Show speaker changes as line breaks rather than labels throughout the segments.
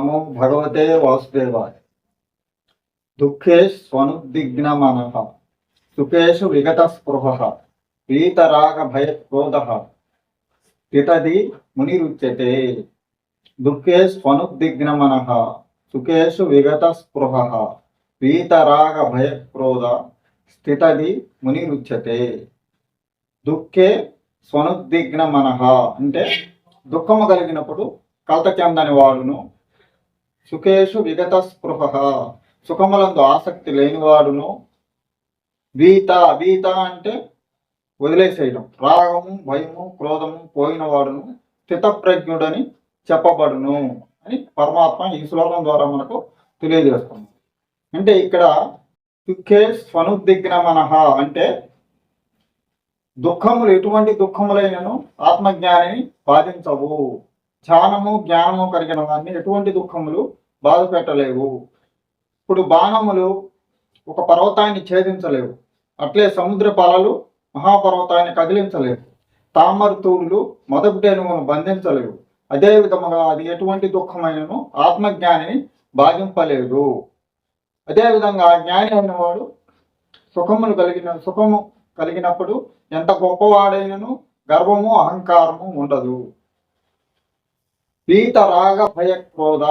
నమో భగవతే వాసుదేవాయ. దుఃఖే స్వనుద్విగ్నమనః సుఖేషు విగత స్పృహః వీతరాగ భయ క్రోధః స్థితది మునిరుచ్యతే. దుఃఖే స్వనుద్విగ్నమనః సుఖేషు విగత స్పృహః వీతరాగ భయ క్రోధ స్థితది మునిరుచ్యతే. దుఃఖే స్వనుద్విగ్నమనః అంటే దుఃఖము కలిగినప్పుడు కలత చెందని వాడును. సుఖేషు విగత స్పృహ సుఖములందు ఆసక్తి లేనివాడును. వీత అంటే వదిలేసేయడం. రాగము భయము క్రోధము పోయిన వాడును స్థితప్రజ్ఞుడని చెప్పబడును అని పరమాత్మ ఈ శ్లోకం ద్వారా మనకు తెలియజేస్తుంది. అంటే ఇక్కడ దుఃఖే స్వనుద్విగ్నమనః అంటే దుఃఖములు ఎటువంటి దుఃఖములైనను ఆత్మజ్ఞానిని బాధించవు. ధ్యానము జ్ఞానము కలిగిన వాడిని ఎటువంటి దుఃఖములు బాధ పెట్టలేవు. ఇప్పుడు బాణములు ఒక పర్వతాన్ని ఛేదించలేవు, అట్లే సముద్ర పాలలు మహాపర్వతాన్ని కదిలించలేవు. తామరతూడులు మొదటినుగును బంధించలేవు. అదే విధముగా అది ఎటువంటి దుఃఖమైనను ఆత్మజ్ఞానిని బాధింపలేదు. అదేవిధంగా జ్ఞాని అయినవాడు సుఖము కలిగినప్పుడు ఎంత గొప్పవాడైనను గర్వము అహంకారము ఉండదు. పీత రాగ భయ క్రోధ.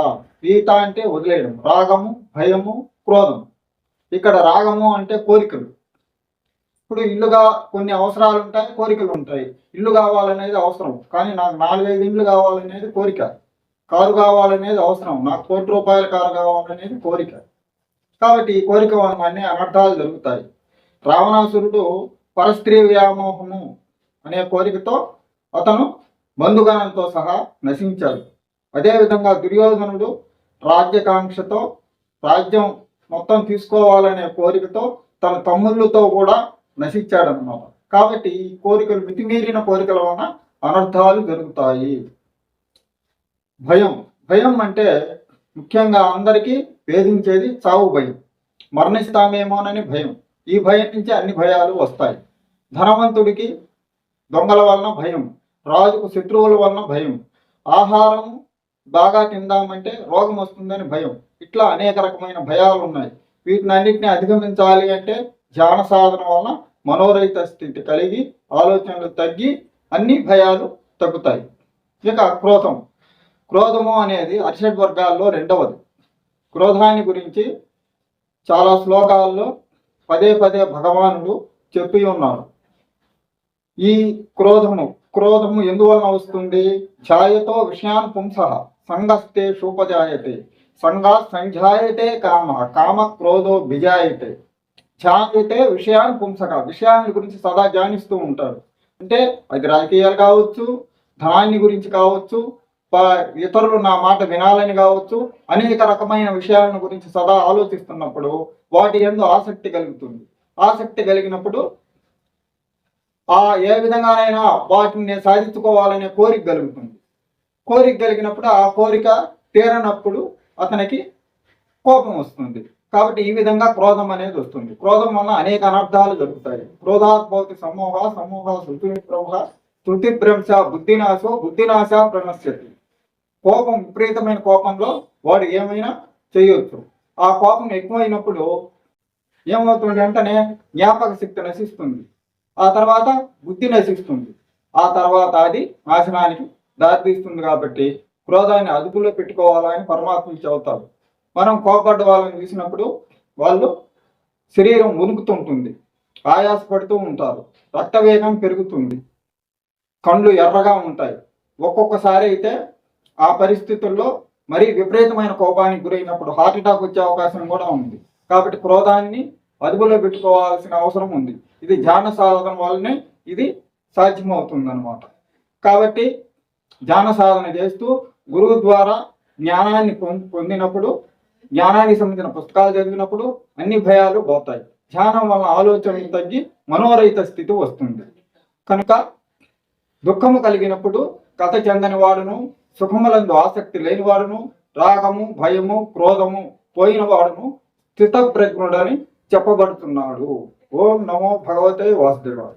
పీత అంటే వదిలేయడం, రాగము భయము క్రోధము. ఇక్కడ రాగము అంటే కోరికలు. ఇప్పుడు ఇల్లుగా కొన్ని అవసరాలు ఉంటాయి, కోరికలు ఉంటాయి. ఇల్లు కావాలనేది అవసరం, కానీ నాకు 4-5 ఇండ్లు కావాలనేది కోరిక. కారు కావాలనేది అవసరం, నాకు ₹1,00,00,000 కారు కావాలనేది కోరిక. కాబట్టి ఈ కోరిక వలన అన్ని అనర్థాలు జరుగుతాయి. రావణాసురుడు పరస్త్రీ వ్యామోహము అనే కోరికతో అతను బంధుగణంతో సహా నశించాడు. అదేవిధంగా దుర్యోధనుడు రాజ్యకాంక్షతో రాజ్యం మొత్తం తీసుకోవాలనే కోరికతో తన తమ్ముళ్ళతో కూడా నశించాడన్నమాట. కాబట్టి ఈ కోరికలు మితిమీరిన కోరికల వలన అనర్థాలు జరుగుతాయి. భయం అంటే ముఖ్యంగా అందరికీ వేధించేది చావు భయం. మరణిస్తామేమోనని భయం. ఈ భయం నుంచి అన్ని భయాలు వస్తాయి. ధనవంతుడికి దొంగల వలన భయం, రాజుకు శత్రువుల వలన భయం, ఆహారం బాగా తిందామంటే రోగం వస్తుందని భయం. ఇట్లా అనేక రకమైన భయాలు ఉన్నాయి. వీటిని అన్నింటినీ అధిగమించాలి అంటే ధ్యాన సాధన వలన మనోరహిత స్థితి కలిగి ఆలోచనలు తగ్గి అన్ని భయాలు తగ్గుతాయి. ఇక క్రోధము అనేది అరిషడ్ వర్గాల్లో 2వది. క్రోధాన్ని గురించి చాలా శ్లోకాల్లో పదే భగవానుడు చెప్పి ఉన్నారు. ఈ క్రోధము ఎందువలన వస్తుంది? ఛాయతో విషయాన్ పుంసః సంగస్తే షూపజాయతే సంగా సంజాయతే కామ క్రోధో బిజాయతే. ఛాయతే విషయాన్ పుంసః విషయాన్ని గురించి సదా ధ్యానిస్తూ ఉంటాడు. అంటే అది రాజకీయాలు కావచ్చు, ధనాన్ని గురించి కావచ్చు, ఇతరులు నా మాట వినాలని కావచ్చు, అనేక రకమైన విషయాలను గురించి సదా ఆలోచిస్తున్నప్పుడు వాటి యందు ఆసక్తి కలుగుతుంది. ఆసక్తి కలిగినప్పుడు ఏ విధంగానైనా వాటిని సాధించుకోవాలనే కోరిక కలుగుతుంది. కోరిక కలిగినప్పుడు ఆ కోరిక తీరనప్పుడు అతనికి కోపం వస్తుంది. కాబట్టి ఈ విధంగా క్రోధం అనేది వస్తుంది. క్రోధం వల్ల అనేక అనర్థాలు జరుగుతాయి. క్రోధాత్భవతి సమూహ శృతిభ్రంశ బుద్ధినాశ ప్రణశ్యతి. కోపం, విపరీతమైన కోపంలో వాడు ఏమైనా చేయొచ్చు. ఆ కోపం ఎక్కువైనప్పుడు ఏమవుతుంది? వెంటనే జ్ఞాపక శక్తి నశిస్తుంది, ఆ తర్వాత బుద్ధి నశిస్తుంది, ఆ తర్వాత అది నాశనానికి దారితీస్తుంది. కాబట్టి క్రోధాన్ని అదుపులో పెట్టుకోవాలని పరమాత్మ చెబుతాడు. మనం కోపడ్డ వాళ్ళని చూసినప్పుడు వాళ్ళు శరీరం వణుకుతుంటుంది, ఆయాసపడుతూ ఉంటారు, రక్తవేగం పెరుగుతుంది, కళ్ళు ఎర్రగా ఉంటాయి. ఒక్కొక్కసారి అయితే ఆ పరిస్థితుల్లో మరీ విపరీతమైన కోపానికి గురైనప్పుడు హార్ట్ అటాక్ వచ్చే అవకాశం కూడా ఉంది. కాబట్టి క్రోధాన్ని అదుపులో పెట్టుకోవాల్సిన అవసరం ఉంది. ఇది ధ్యాన సాధన వల్లనే ఇది సాధ్యమవుతుంది అన్నమాట. కాబట్టి ధ్యాన సాధన చేస్తూ గురువు ద్వారా జ్ఞానాన్ని పొందినప్పుడు, జ్ఞానానికి సంబంధించిన పుస్తకాలు చదివినప్పుడు అన్ని భయాలు పోతాయి. ధ్యానం వలన ఆలోచనలు తగ్గి మనోరహిత స్థితి వస్తుంది. కనుక దుఃఖము కలిగినప్పుడు కథ చెందని వాడును, సుఖములందు ఆసక్తి లేని వాడును, రాగము భయము క్రోధము పోయిన వాడును స్థితప్రజ్ఞుడని చెప్పబడుతున్నాడు. ఓం నమో భగవతే వాసుదేవాయ.